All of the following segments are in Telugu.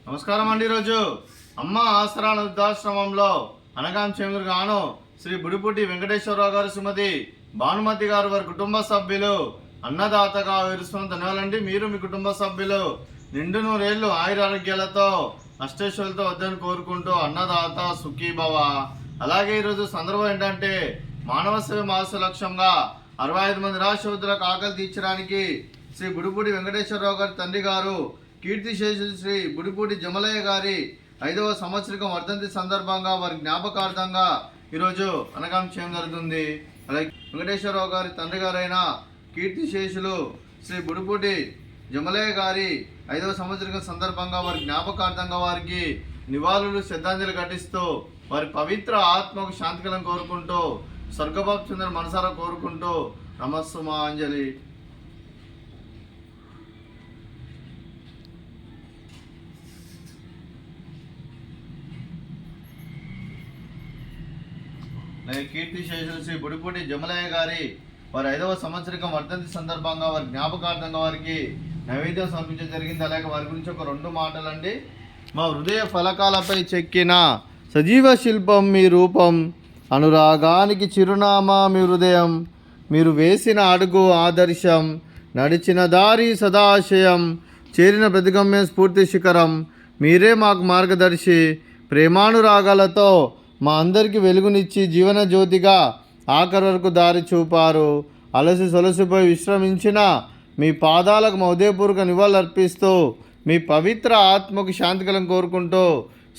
నమస్కారం అండి. ఈరోజు అమ్మ ఆసరా వృద్ధాశ్రమంలో అనగాం చేమూరుగాను శ్రీ బుడిపూటి వెంకటేశ్వరరావు గారు, శ్రీమతి భానుమతి గారు, వారి కుటుంబ సభ్యులు అన్నదాతగా విరుస్తున్న ధన్యవాదాలండి. మీరు మీ కుటుంబ సభ్యులు నిండు నూరేళ్లు ఆయురారోగ్యాలతో అష్టేశ్వరులతో వద్దని కోరుకుంటూ అన్నదాత సుఖీభవ. అలాగే ఈరోజు సందర్భం ఏంటంటే మానవ సేవ మాస లక్ష్యంగా 65 మంది రాష్ట్రవృద్ధులకు ఆకలి తీర్చడానికి శ్రీ బుడిపూటి వెంకటేశ్వరరావు గారి తండ్రి గారు కీర్తిశేషులు శ్రీ బుడిపూటి జమలయ్య గారి 5వ సంవత్సరికం వర్ధంతి సందర్భంగా వారి జ్ఞాపకార్థంగా ఈరోజు అనగాం చేయడం జరుగుతుంది. అలాగే వెంకటేశ్వరరావు గారి తండ్రి గారైన కీర్తిశేషులు శ్రీ బుడిపూటి జమలయ్య గారి 5వ సంవత్సరికం సందర్భంగా వారి జ్ఞాపకార్థంగా వారికి నివాళులు శ్రద్ధాంజలి ఘటిస్తూ వారి పవిత్ర ఆత్మకు శాంతికలం కోరుకుంటూ స్వర్గబాబు చంద్ర మనసారా కోరుకుంటూ నమస్సుమాంజలి. కీర్తిశేషులు శ్రీ బుడిపూటి జమలయ్య గారి వారి 5వ సంవత్సరికం వర్ధంతి సందర్భంగా వారి జ్ఞాపకార్థంగా వారికి నైవేద్యం సమర్పించడం జరిగింది. అలాగే వారి గురించి ఒక 2 మాటలండి. మా హృదయ ఫలకాలపై చెక్కిన సజీవ శిల్పం మీ రూపం, అనురాగానికి చిరునామా మీ హృదయం, మీరు వేసిన అడుగు ఆదర్శం, నడిచిన దారి సదాశయం, చేరిన ప్రతిగమ్య స్ఫూర్తి శిఖరం, మీరే మాకు మార్గదర్శి, ప్రేమానురాగాలతో మా అందరికీ వెలుగునిచ్చి జీవన జ్యోతిగా ఆఖరి వరకు దారి చూపారు. అలసి సొలసిపోయి విశ్రమించిన మీ పాదాలకు మా ఉదయపూర్వక నివాళులర్పిస్తూ మీ పవిత్ర ఆత్మకు శాంతికలం కోరుకుంటూ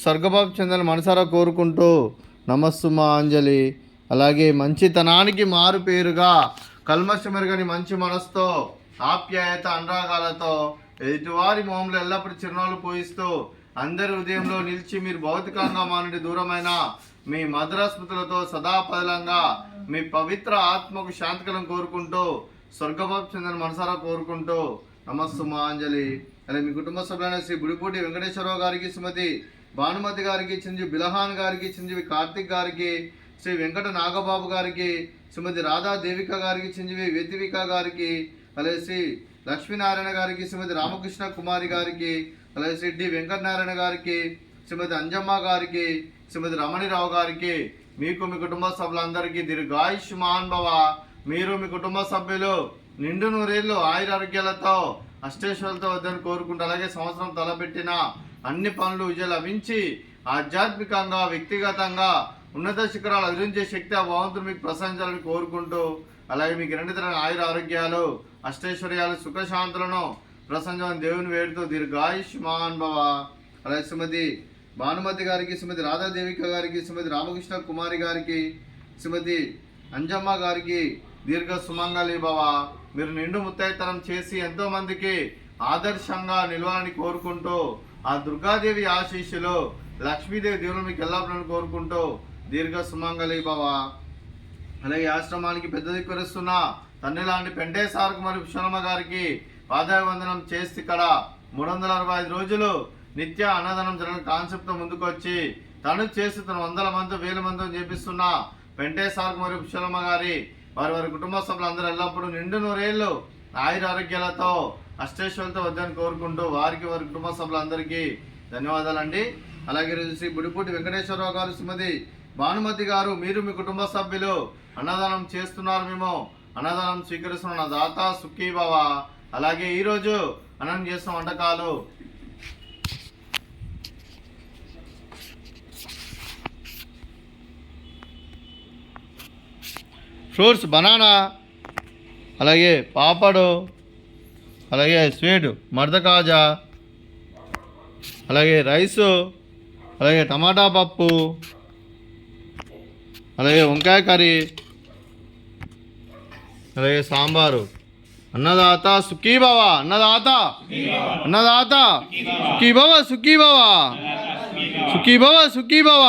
స్వర్గబాబు చంద్రని మనసారా కోరుకుంటూ నమస్సుమాంజలి. అలాగే మంచితనానికి మారు పేరుగా కల్మషమెరుగని మంచి మనసుతో ఆప్యాయత అనురాగాలతో ఎదుటివారి మొహంలో ఎల్లప్పుడూ చిరునవ్వులు పోయిస్తూ అందరి హృదయంలో నిలిచి మీరు భౌతికంగా మా నుండి దూరమైన మీ మధుర స్మృతులతో సదాపదలంగా మీ పవిత్ర ఆత్మకు శాంతికలం కోరుకుంటూ స్వర్గబాబు చంద్రని మనసారా కోరుకుంటూ నమస్సుమాంజలి. అలాగే మీ కుటుంబ సభ్యులైన శ్రీ బుడిపూటి వెంకటేశ్వరరావు గారికి, శ్రీమతి భానుమతి గారికి, చిరంజీవి బిలహాన్ గారికి, చిరంజీవి కార్తిక్ గారికి, శ్రీ వెంకట నాగబాబు గారికి, శ్రీమతి రాధా దేవిక గారికి, చిరంజీవి వేదివిక గారికి, అలాగే శ్రీ లక్ష్మీనారాయణ గారికి, శ్రీమతి రామకృష్ణ కుమారి గారికి, అలాగే శ్రీ డి వెంకటనారాయణ గారికి, శ్రీమతి అంజమ్మ గారికి, శ్రీమతి రమణిరావు గారికి, మీకు మీ కుటుంబ సభ్యులందరికీ దీర్ఘాయుష్మాన్ భవ. మీరు మీ కుటుంబ సభ్యులు నిండు నూరేళ్లు ఆయురారోగ్యాలతో అష్టేశ్వరులతో వద్దని కోరుకుంటూ అలాగే సంవత్సరం తలపెట్టిన అన్ని పనులు విజయం లభించి ఆధ్యాత్మికంగా వ్యక్తిగతంగా ఉన్నత శిఖరాలు అధిరించే శక్తి ఆ భగవంతుడు మీకు ప్రసాదించాలని కోరుకుంటూ అలాగే మీకు రెండుతరమైన ఆయుర ఆరోగ్యాలు అష్టైశ్వర్యాలు సుఖశాంతులను ప్రసంజం దేవుని వేడుతూ దీర్ఘాయుష్మాన్ భవ. అలాగే శ్రీమతి భానుమతి గారికి, శ్రీమతి రాధాదేవిక గారికి, శ్రీమతి రామకృష్ణ కుమారి గారికి, శ్రీమతి అంజమ్మ గారికి దీర్ఘ సుమంగళి భవ. మీరు నిండు ముత్తైతనం చేసి ఎంతో మందికి ఆదర్శంగా నిలవాలని కోరుకుంటూ ఆ దుర్గాదేవి ఆశీస్సులు లక్ష్మీదేవి దేవుడు మీకు ఎల్లప్పుడూ కోరుకుంటూ దీర్ఘ సుమంగళి భవ. అలాగే ఆశ్రమానికి పెద్ద దిక్కురిస్తున్న తండ్రి లాంటి పెంటేసార్కు మరియు విశ్వనమ్మ గారికి పాదాభివందనం చేసి ఇక్కడ 365 రోజులు నిత్య అన్నదానం జరగని కాన్సెప్ట్తో ముందుకు వచ్చి తను చేసి తన 100 మంది 1000 మందిని చేపిస్తున్న పెంటేసార్కు మరియు విశ్వనమ్మ గారి వారి కుటుంబ సభ్యులందరూ ఎల్లప్పుడూ నిండు నూరేళ్లు ఆయుర ఆరోగ్యాలతో అష్టేశ్వరులతో వద్దని కోరుకుంటూ వారికి వారి కుటుంబ సభ్యులందరికీ ధన్యవాదాలండి. అలాగే శ్రీ బుడిపూటి వెంకటేశ్వరరావు గారు, శ్రీమతి భానుమతి గారు, మీరు మీ కుటుంబ సభ్యులు అన్నదానం చేస్తున్నారు, మేము అన్నదానం స్వీకరిస్తున్న దాత సుఖీభవ. అలాగే ఈరోజు అన్నం చేస్తున్న వంటకాలు ఫ్రూట్స్ బనానా, అలాగే పాపడు, అలాగే స్వీట్ మర్ద కాజా, అలాగే రైసు, అలాగే టమాటా పప్పు, అలాగే వంకాయ కర్రీ, అలాగే సాంబారు. అన్నదాత సుఖీభవ, అన్నదాత అన్నదాత సుఖీభవ సుఖీభవ సుఖీభవ సుఖీభవ.